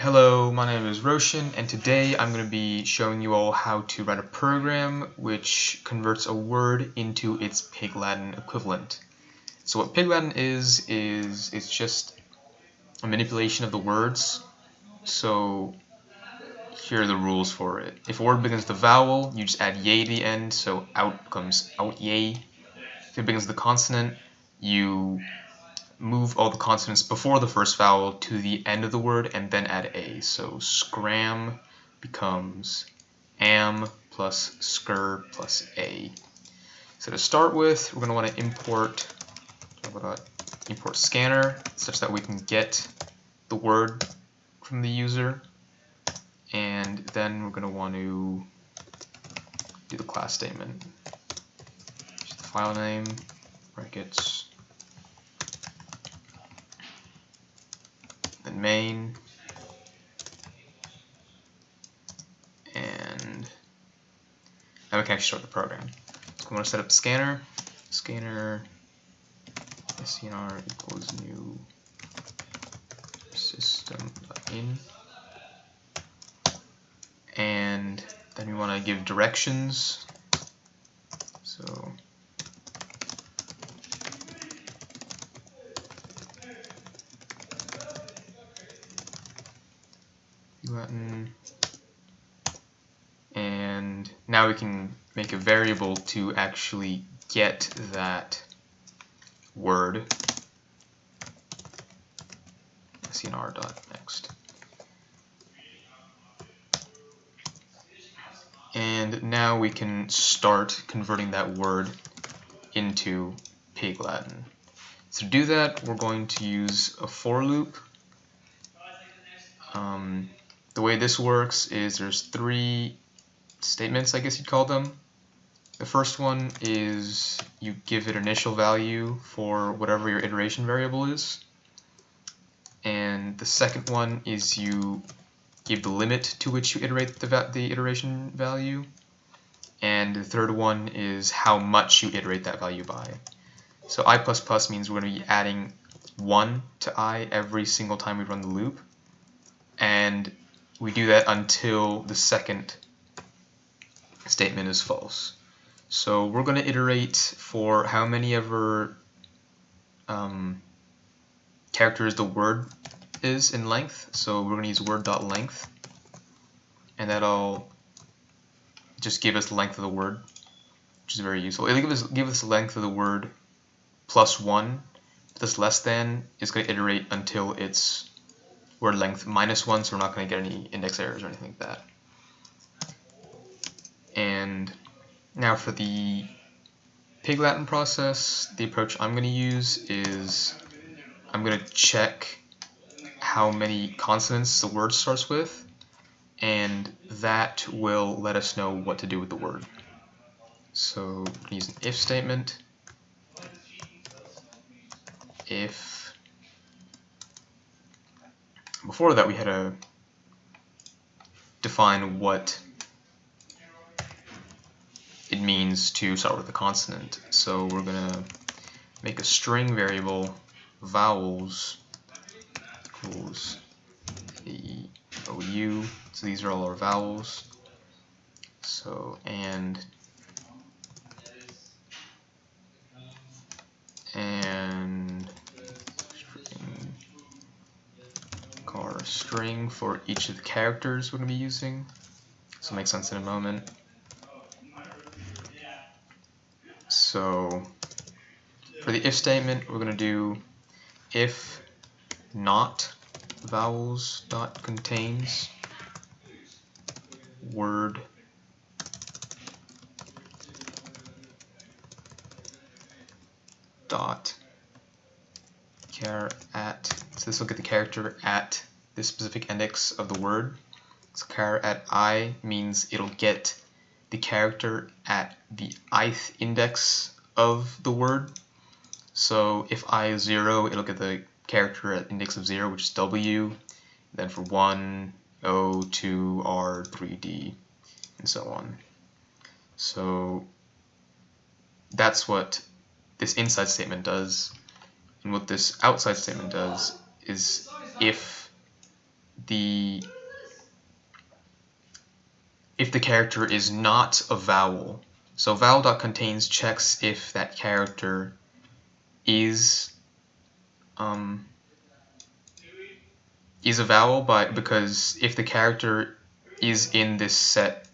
Hello, my name is Roshan, and today I'm going to be showing you all how to write a program which converts a word into its Pig Latin equivalent. So what Pig Latin is it's just a manipulation of the words. So here are the rules for it. If a word begins with a vowel, you just add yay to the end, so out comes out yay. If it begins with a consonant, you move all the consonants before the first vowel to the end of the word and then add a. So scram becomes am plus skr plus a. So to start with, we're going to want to import scanner such that we can get the word from the user, and then we're going to want to do the class statement. The file name, brackets, then main, and now we can actually start the program. So we want to set up the scanner. Scanner scr equals new system.in, and then we want to give directions. So Latin, and now we can make a variable to actually get that word. Scr.next. And now we can start converting that word into Pig Latin. So to do that, we're going to use a for loop. The way this works is there's three statements, I guess you'd call them. The first one is you give it initial value for whatever your iteration variable is. And the second one is you give the limit to which you iterate the iteration value. And the third one is how much you iterate that value by. So I++ means we're going to be adding 1 to I every single time we run the loop. And we do that until the second statement is false. So we're going to iterate for how many ever characters the word is in length. So we're going to use word.length, and that'll just give us the length of the word, which is very useful. It'll give us the length of the word plus 1. This less than is going to iterate until it's word length -1, so we're not going to get any index errors or anything like that. And now for the Pig Latin process, the approach I'm going to use is I'm going to check how many consonants the word starts with, and that will let us know what to do with the word. So we use an if statement. If before that we had to define what it means to start with a consonant. So we're going to make a string variable vowels equals the OU. So these are all our vowels. So and string for each of the characters we're going to be using. This will make sense in a moment. So for the if statement, we're going to do if not vowels dot contains word dot char at. So this will get the character at this specific index of the word. So char at I means it'll get the character at the ith index of the word. So if I is 0, it'll get the character at index of 0, which is W. Then for 1, O, 2, R, 3, D, and so on. So that's what this inside statement does. And what this outside statement does is if if the character is not a vowel. So vowel.contains checks if that character is a vowel, because if the character is in this set,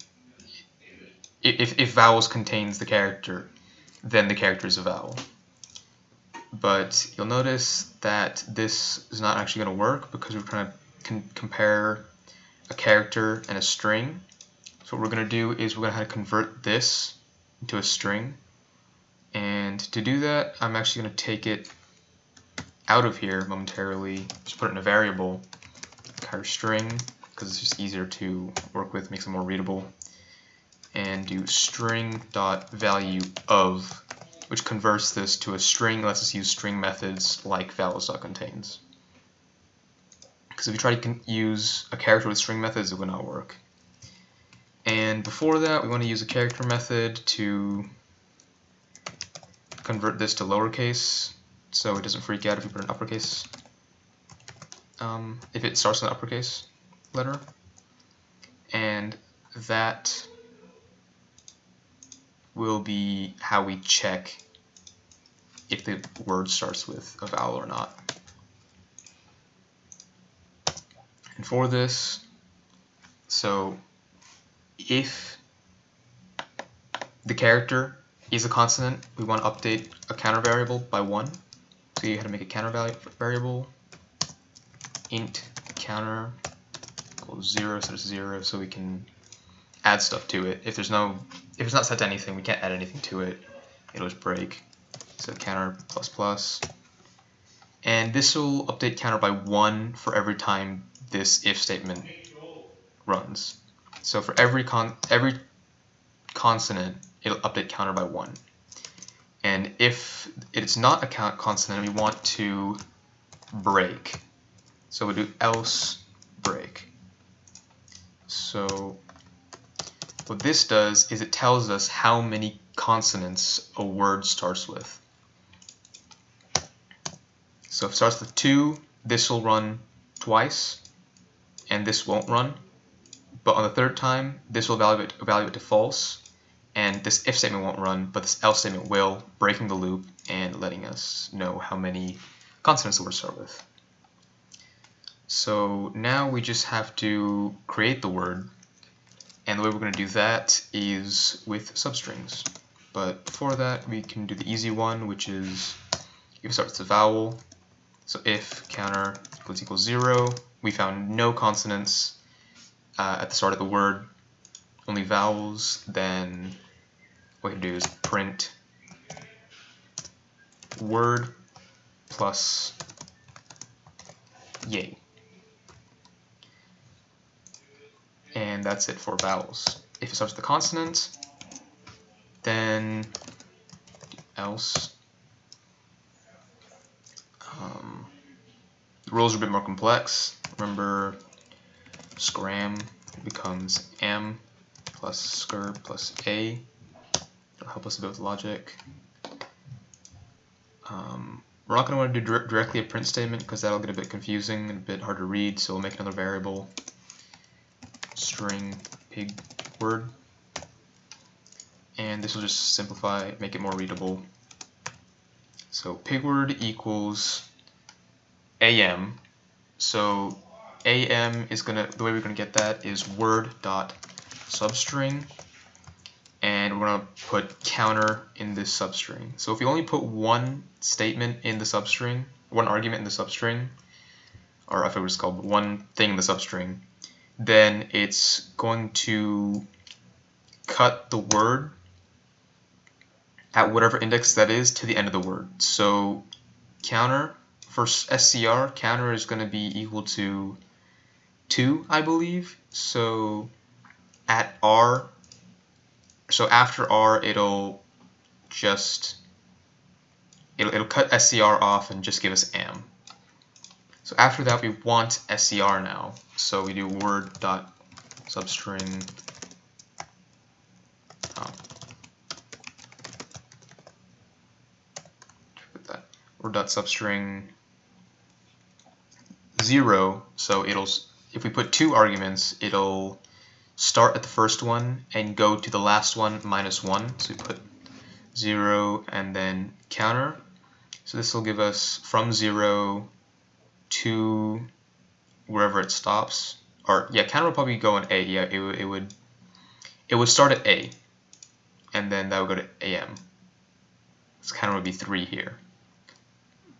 if vowels contains the character, then the character is a vowel. But you'll notice that this is not actually going to work because we're trying to compare a character and a string. So what we're going to do is we're going to have to convert this into a string. And to do that, I'm actually going to take it out of here momentarily, just put it in a variable, char string, because it's just easier to work with, makes it more readable, and do string.value of, which converts this to a string, lets us use string methods like vowels.contains. Because if you try to use a character with string methods, it will not work. And before that, we want to use a character method to convert this to lowercase, so it doesn't freak out if you put an uppercase, if it starts with an uppercase letter. And that will be how we check if the word starts with a vowel or not. And for this, so if the character is a consonant, we want to update a counter variable by 1. So you have to make a counter variable, int counter equals 0, set it to 0, so we can add stuff to it. If it's not set to anything, we can't add anything to it. It'll just break. So counter plus plus. And this will update counter by 1 for every time this if statement runs. So for every consonant, it'll update counter by 1. And if it's not a consonant, we want to break. So we do else break. So what this does is it tells us how many consonants a word starts with. So if it starts with 2, this will run twice, and this won't run. But on the third time, this will evaluate to false, and this if statement won't run, but this else statement will, breaking the loop and letting us know how many consonants the word start with. So now we just have to create the word, and the way we're going to do that is with substrings. But before that, we can do the easy one, which is if it starts with a vowel. So if counter equals 0, we found no consonants at the start of the word, only vowels, then what we can do is print word plus yay. And that's it for vowels. If it starts with a consonant, then else. The rules are a bit more complex. Remember, scram becomes m plus skr plus a. It'll help us a bit with logic. We're not going to want to do directly a print statement because that'll get a bit confusing and a bit hard to read, so we'll make another variable, string pig word, and this will just simplify, make it more readable. So pig word equals am. So am is the way we're gonna get that is word dot substring, and we're gonna put counter in this substring. So if you only put one statement in the substring, one argument in the substring, or I forget what it's called, one thing in the substring, then it's going to cut the word at whatever index that is to the end of the word. So counter for scr, counter is going to be equal to 2, I believe. So at r, so after r, it'll cut scr off and just give us am. So after that, we want scr now. So we do word dot substring word dot substring 0, so it'll if we put 2 arguments, it'll start at the first one and go to the last one minus 1. So we put 0 and then counter. So this will give us from 0 to wherever it stops. Or yeah, counter will probably go in A. Yeah, it would start at A, and then that would go to AM. So counter would be 3 here.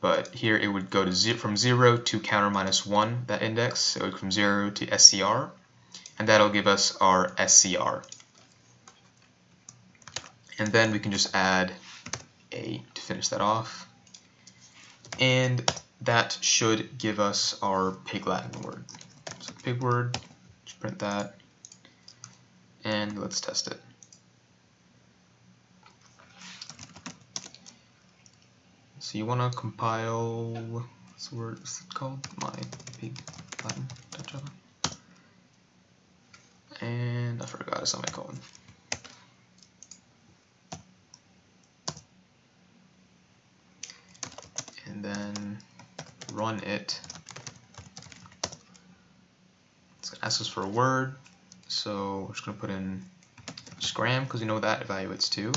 But here it would go to from 0 to counter minus 1, that index. So it would go from 0 to SCR, and that'll give us our SCR. And then we can just add A to finish that off. And that should give us our pig Latin word. So pig word, just print that, and let's test it. So you want to compile, what's the word, what's it called? My pig Latin.java. And I forgot a semicolon. And then run it. It's going to ask us for a word, so we're just going to put in scram because we know that evaluates 2.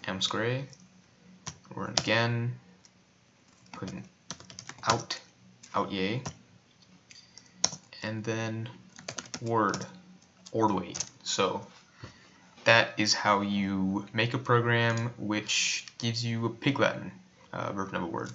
mscray. Run it again. Put in out yay. And then ordway. So that is how you make a program which gives you a pig Latin version of a word.